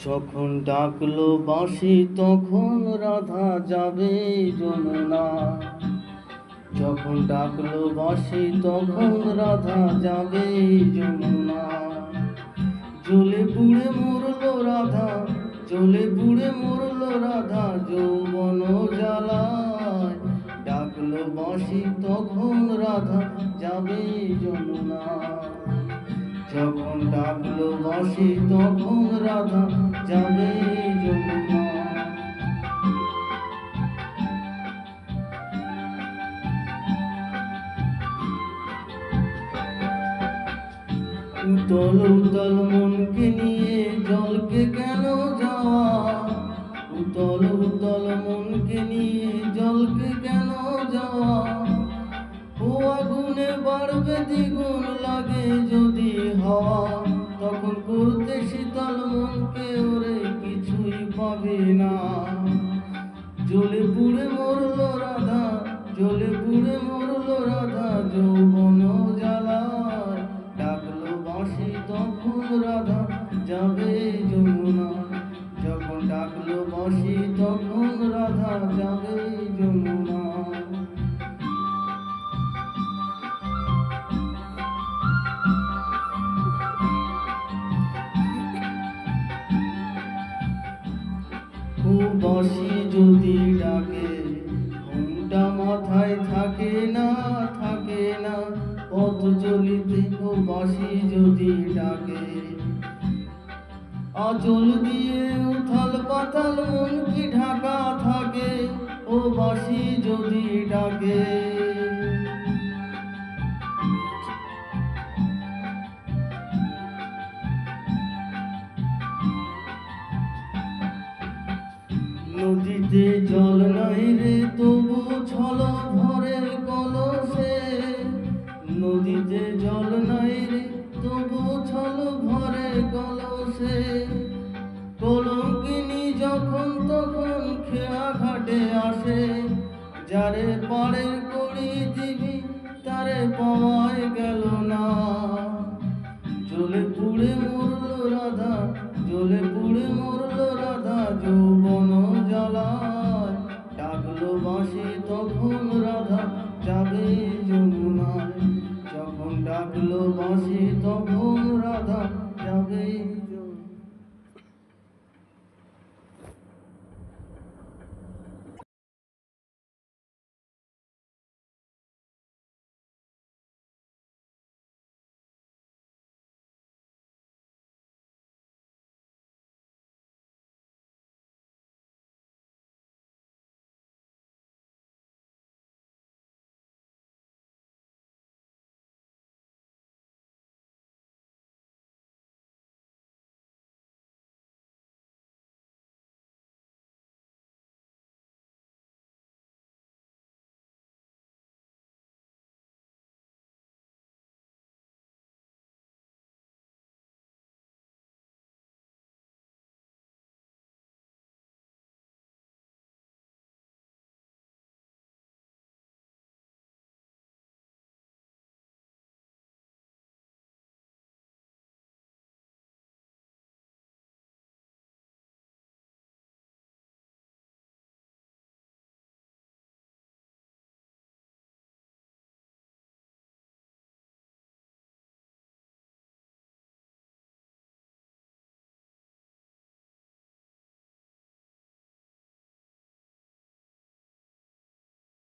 যখন ডাকলো বাঁশি তখন রাধা যাবে যমুনা। যখন ডাকলো বাঁশি তখন রাধা যাবে যমুনা। জ্বলে পুড়ে মরলো রাধা, জ্বলে পুড়ে মরলো রাধা যৌবন জ্বালায়। ডাকলো বাঁশি তখন রাধা যাবে যমুনা। যখন ডাকলো বাঁশি তখন রাধা যাবে যমুনা। উতল উতল মনকে নিয়ে জলকে কেন যাওয়া? উতল উতল মনকে নিয়ে জলকে কেন যাওয়া? ও আগুনে বাড়বে দ্বিগুণ লাগে যদি হওয়া। তখন করতে শীতল মনকে ওরে কিছুই পাবে না। জ্বলে পুড়ে মরলো রাধা, জ্বলে পুড়ে মরলো রাধা যৌবন জ্বালায়। ডাকলো বাঁশি তখন রাধা যাবে যমুনা। যখন ডাকলো বাঁশি তখন রাধা যাবে যমুনা। ও বাঁশি যদি ডাকে ঘুমটা মাথায় থাকে না, থাকে না পথ চলিতে। ও বাঁশি যদি ডাকে আঁচল দিয়ে উথাল পাতাল মন কি ঢাকা থাকে? ও বাঁশি যদি ডাকে নদীতে জল নাই রে তবু ছল ভরে কলসে। নদীতে জল নাই রে তবু ছল ভরে কলসে। কলঙ্কিনী যখন তখন খেয়া ঘাটে আসে, যারে পাড়ের